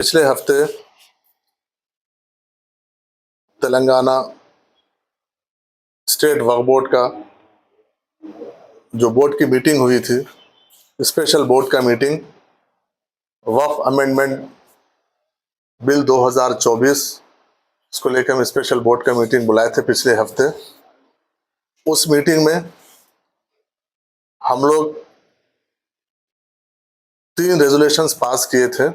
पिछले हफ्ते तेलंगाना स्टेट वक्फ बोर्ड का जो बोर्ड की मीटिंग हुई थी, स्पेशल बोर्ड का मीटिंग वक्फ अमेंडमेंट बिल 2024 इसको लेकर हम स्पेशल बोर्ड का मीटिंग बुलाए थे पिछले हफ्ते। उस मीटिंग में हम लोग 3 रेजोल्यूशंस पास किए थे।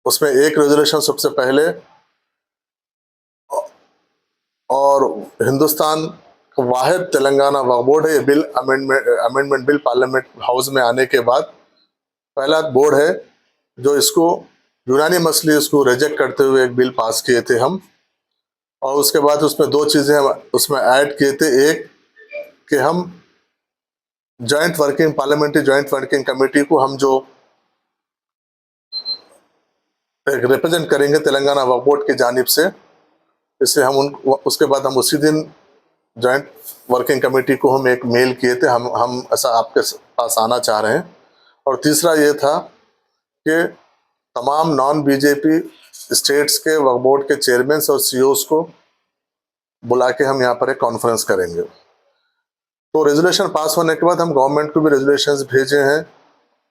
उसमें एक रेजोल्यूशन सबसे पहले और हिंदुस्तान का वाहिद तेलंगाना वक्फ बोर्ड है। ये bill amendment bill parliament house में आने के बाद पहला बोर्ड है जो इसको यूनानिमसली इसको रिजेक्ट करते हुए एक बिल पास किए थे हम। और उसके बाद उसमें 2 चीज़ें हम उसमें ऐड किए थे। एक कि हम पार्लियामेंट्री जॉइंट वर्किंग कमेटी को हम जो रिप्रेजेंट करेंगे तेलंगाना वक्फ बोर्ड की जानिब से, इससे हम उसके बाद हम उसी दिन जॉइंट वर्किंग कमेटी को हम एक मेल किए थे, हम ऐसा आपके पास आना चाह रहे हैं। और तीसरा ये था कि तमाम नॉन बीजेपी स्टेट्स के वक्फ बोर्ड के चेयरमैन और सीईओज को बुला के हम यहाँ पर एक कॉन्फ्रेंस करेंगे। तो रेजोल्यूशन पास होने के बाद हम गवर्नमेंट को भी रेजोल्यूशंस भेजे हैं,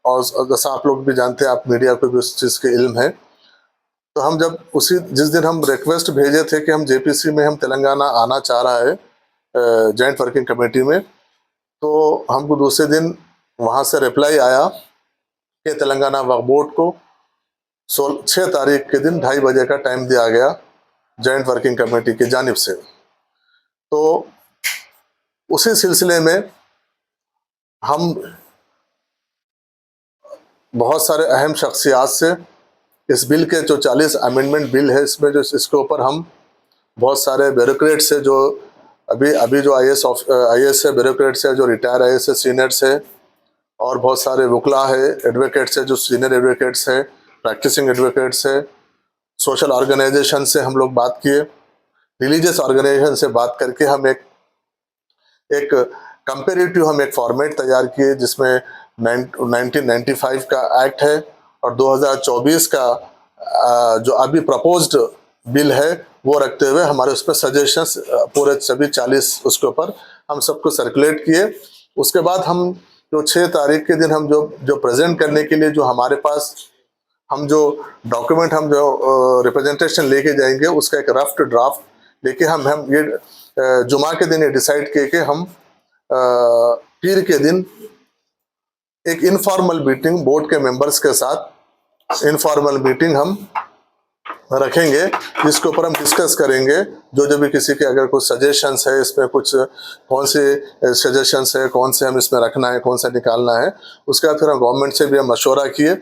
और जैसा आप लोग भी जानते हैं, आप मीडिया को भी उस चीज़ के इल्म है। तो हम जब जिस दिन हम रिक्वेस्ट भेजे थे कि हम जेपीसी में हम तेलंगाना आना चाह रहा है जॉइंट वर्किंग कमेटी में, तो हमको दूसरे दिन वहाँ से रिप्लाई आया कि तेलंगाना वक्फ बोर्ड को 6 तारीख के दिन 2:30 बजे का टाइम दिया गया जॉइंट वर्किंग कमेटी की जानिब से। तो उसी सिलसिले में हम बहुत सारे अहम शख्सियात से इस बिल के जो 40 अमेंडमेंट बिल है, इसमें जो इसके ऊपर हम बहुत सारे ब्यूरोक्रेट्स है जो अभी जो आईएएस है, ब्यूरोक्रेट्स है जो रिटायर आईएएस है, सीनियर्स है, और बहुत सारे वकला है, एडवोकेट्स है जो सीनियर एडवोकेट्स है, प्रैक्टिसिंग एडवोकेट्स है, सोशल ऑर्गेनाइजेशन से हम लोग बात किए, रिलीजियस ऑर्गेनाइजेशन से बात करके हम एक कंपेरेटिव हम एक फॉर्मेट तैयार किए जिसमें 1995 का एक्ट है और 2024 का जो अभी प्रपोज्ड बिल है वो रखते हुए हमारे उस पर सजेशंस पूरे सभी 40 उसके ऊपर हम सबको सर्कुलेट किए। उसके बाद हम जो 6 तारीख के दिन हम जो प्रेजेंट करने के लिए जो हमारे पास हम जो डॉक्यूमेंट हम जो रिप्रेजेंटेशन लेके जाएंगे, उसका एक रफ ड्राफ्ट लेके हम ये जुमा के दिन ये डिसाइड किए कि हम पीर के दिन एक इनफॉर्मल मीटिंग बोर्ड के मेंबर्स के साथ इनफॉर्मल मीटिंग हम रखेंगे, जिसके ऊपर हम डिस्कस करेंगे जो भी किसी के अगर कुछ सजेशंस है, इसमें कुछ कौन से सजेशंस है, कौन से हम इसमें रखना है, कौन सा निकालना है। उसके बाद फिर हम गवर्नमेंट से भी हम मशवरा किए,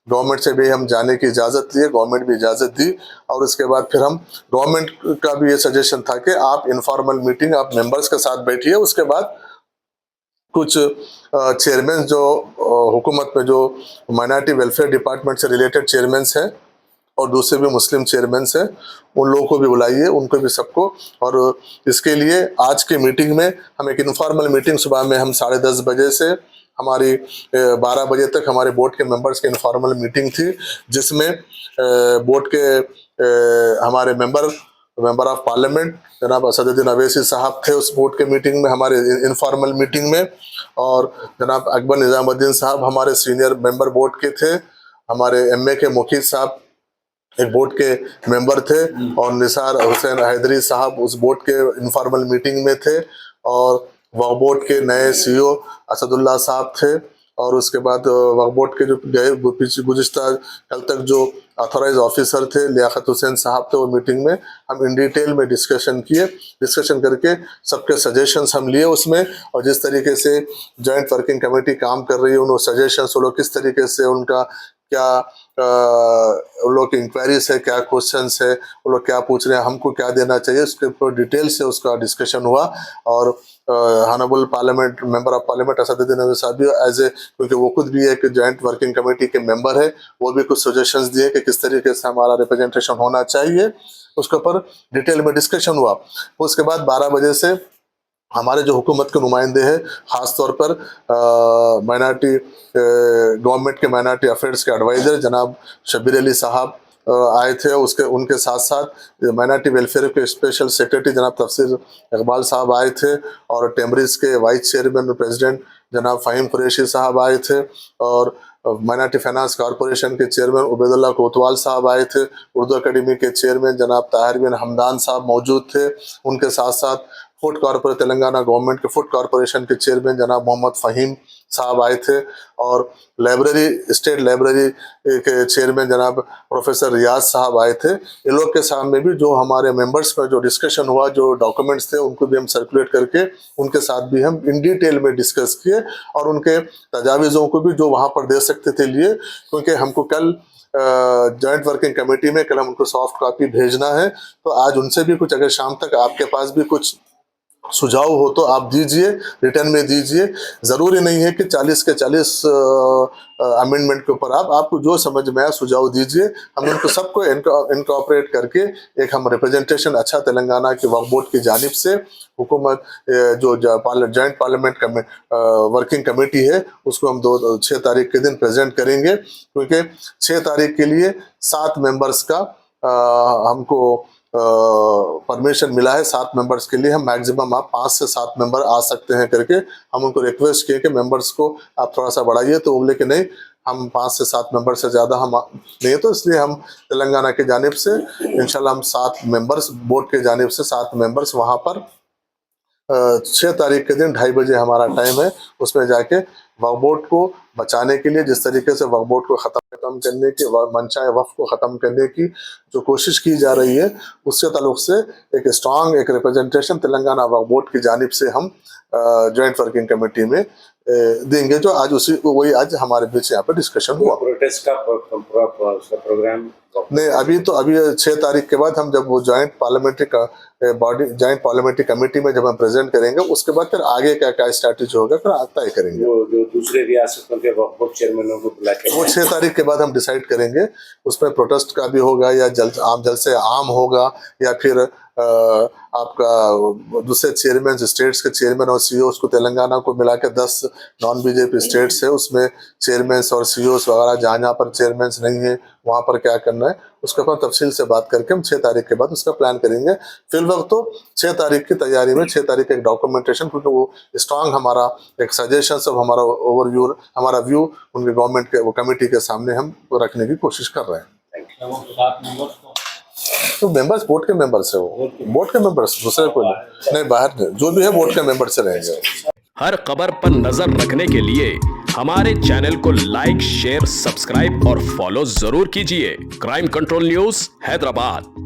गवर्नमेंट से भी हम जाने की इजाज़त लिए, गवर्नमेंट भी इजाज़त दी। और उसके बाद फिर हम गवर्नमेंट का भी ये सजेशन था कि आप इनफॉर्मल मीटिंग आप मेंबर्स के साथ बैठिए। उसके बाद कुछ चेयरमैन जो हुकूमत में जो माइनॉरिटी वेलफेयर डिपार्टमेंट से रिलेटेड चेयरमैन हैं और दूसरे भी मुस्लिम चेयरमैन हैं, उन लोगों को भी बुलाइए, उनको भी सबको। और इसके लिए आज की मीटिंग में हम एक इनफॉर्मल मीटिंग सुबह में हम 10:30 बजे से हमारी 12 बजे तक हमारे बोर्ड के मेंबर्स की इनफॉर्मल मीटिंग थी, जिसमें बोर्ड के हमारे मेंबर ऑफ पार्लियामेंट जनाब असदुद्दीन अवैसी साहब थे उस बोर्ड के मीटिंग में, हमारे इनफॉर्मल मीटिंग में। और जनाब अकबर निज़ामुद्दीन साहब हमारे सीनियर मेंबर बोर्ड के थे, हमारे एमए के मुखीद साहब एक बोर्ड के मेंबर थे, और निसार हुसैन हैदरी साहब उस बोर्ड के इनफॉर्मल मीटिंग में थे, और वक्फ बोर्ड के नए सीईओ असदुल्ला साहब थे। और उसके बाद वक्फ बोर्ड के जो गए गुज़िश्ता कल तक जो ऑथोराइज ऑफिसर थे लियाकत हुसैन साहब थे, वो मीटिंग में हम इन डिटेल में डिस्कशन करके सबके सजेशंस हम लिए उसमें। और जिस तरीके से जॉइंट वर्किंग कमेटी काम कर रही है, उन सजेशंस वो लोग किस तरीके से उनका क्या उन लोग की इंक्वायरीज है, क्या क्वेश्चंस है, वो लोग क्या पूछ रहे हैं, हमको क्या देना चाहिए, उसके ऊपर डिटेल से उसका डिस्कशन हुआ। और honourable parliament member of parliament Asaduddin Owaisi साहब भी क्योंकि वो खुद भी एक जॉइंट वर्किंग कमेटी के मेंबर है, वो भी कुछ सजेशंस दिए कि किस तरीके से हमारा रिप्रेजेंटेशन होना चाहिए, उसके ऊपर डिटेल में डिस्कशन हुआ। उसके बाद 12 बजे से हमारे जो हुकूमत के नुमाइंदे हैं, ख़ास तौर पर माइनॉरिटी गवर्नमेंट के माइनॉरिटी अफेयर्स के एडवाइज़र जनाब शब्बीर अली साहब आए थे। उनके साथ साथ माइनॉरिटी वेलफेयर के स्पेशल सेक्रेटरी जनाब तफसीर इकबाल साहब आए थे, और टेमरिस के वाइस चेयरमैन और प्रेसिडेंट जनाब फ़हीम कुरैशी साहब आए थे, और माइनॉरिटी फाइनेंस कॉरपोरेशन के चेयरमैन उबैदुल्लाह कोतवाल साहब आए थे। उर्दू अकेडमी के चेयरमैन जनाब ताहिर बिन हमदान साहब मौजूद थे। उनके साथ साथ फूड कॉरपोरेशन तेलंगाना गवर्नमेंट के फूड कॉरपोरेशन के चेयरमैन जनाब मोहम्मद फ़हीम साहब आए थे, और लाइब्रेरी स्टेट लाइब्रेरी के चेयरमैन जनाब प्रोफेसर रियाज साहब आए थे। इन लोग के सामने भी जो हमारे मेंबर्स में जो डिस्कशन हुआ, जो डॉक्यूमेंट्स थे, उनको भी हम सर्कुलेट करके उनके साथ भी हम इन डिटेल में डिस्कस किए, और उनके तजावीज़ों को भी जो वहाँ पर दे सकते थे लिए, क्योंकि हमको कल जॉइंट वर्किंग कमेटी में कल हम उनको सॉफ्ट कॉपी भेजना है। तो आज उनसे भी कुछ, अगर शाम तक आपके पास भी कुछ सुझाव हो तो आप दीजिए, रिटर्न में दीजिए। ज़रूरी नहीं है कि 40 के 40 अमेंडमेंट के ऊपर आपको जो समझ में आया सुझाव दीजिए। हम उनको सबको इनकॉर्पोरेट करके एक हम रिप्रेजेंटेशन अच्छा तेलंगाना के वक्फ बोर्ड की जानिब से हुकूमत जो जॉइंट पार्लियामेंट वर्किंग कमेटी है उसको हम 6 तारीख के दिन प्रेजेंट करेंगे, क्योंकि 6 तारीख के लिए 7 मेंबर्स का हमको परमिशन मिला है। 7 मेंबर्स के लिए हम मैक्सिमम आप 5 से 7 मेंबर आ सकते हैं करके हम उनको रिक्वेस्ट किए कि मेंबर्स को आप थोड़ा सा बढ़ाइए, तो वो बोले कि नहीं, हम 5 से 7 मेंबर से ज़्यादा हम नहीं, तो इसलिए हम तेलंगाना की जानिब से इंशाल्लाह हम 7 मेंबर्स, बोर्ड के जानिब से 7 मेंबर्स वहाँ पर 6 तारीख के दिन 2:30 बजे हमारा टाइम है, उसमें जाके वक्फ बोर्ड को बचाने के लिए, जिस तरीके से वक्फ बोर्ड को ख़त्म करने की, मनशाए वक्फ को ख़त्म करने की जो कोशिश की जा रही है, उसके ताल्लुक से एक स्ट्रांग एक रिप्रेजेंटेशन तेलंगाना वक्फ बोर्ड की जानिब से हम जॉइंट वर्किंग कमेटी में देंगे, जो आज वही आज हमारे बीच यहाँ पर डिस्कशन हुआ। प्रोटेस्ट का प्रोग्राम नहीं, अभी 6 तारीख के बाद हम जब वो जॉइंट पार्लियामेंट्री कमेटी में जब हम प्रेजेंट करेंगे, उसके बाद फिर आगे क्या स्ट्रैटेजी होगा फिर तय करेंगे। वो जो दूसरे रियासतों के वक्फ बोर्ड चेयरमैनों को बुला के वो 6 तारीख के बाद हम डिसाइड करेंगे, उसमें प्रोटेस्ट का भी होगा या जल्द से आम होगा, या फिर आपका दूसरे चेयरमैन स्टेट्स के चेयरमैन और सीईओस को तेलंगाना को मिला के 10 नॉन बीजेपी स्टेट्स है, उसमें चेयरमैन्स और सीईओस वगैरह जहाँ पर चेयरमैन्स नहीं है वहाँ पर क्या करना है उसके ऊपर तफसील से बात करके हम 6 तारीख के बाद उसका प्लान करेंगे। फिल वक्त तो 6 तारीख की तैयारी में 6 तारीख एक डॉक्यूमेंटेशन, क्योंकि वो स्ट्रांग हमारा एक सजेशन सब हमारा ओवरव्यू, हमारा व्यू उनके गवर्नमेंट के वो कमेटी के सामने हम रखने की कोशिश कर रहे हैं। तो मेंबर्स बोर्ड के मेंबर्स है, वो बोर्ड के मेंबर्स, दूसरे कोई नहीं, बाहर जो भी है बोर्ड के मेंबर से रहेंगे। हर खबर पर नजर रखने के लिए हमारे चैनल को लाइक, शेयर, सब्सक्राइब और फॉलो जरूर कीजिए। Crime control news Hyderabad.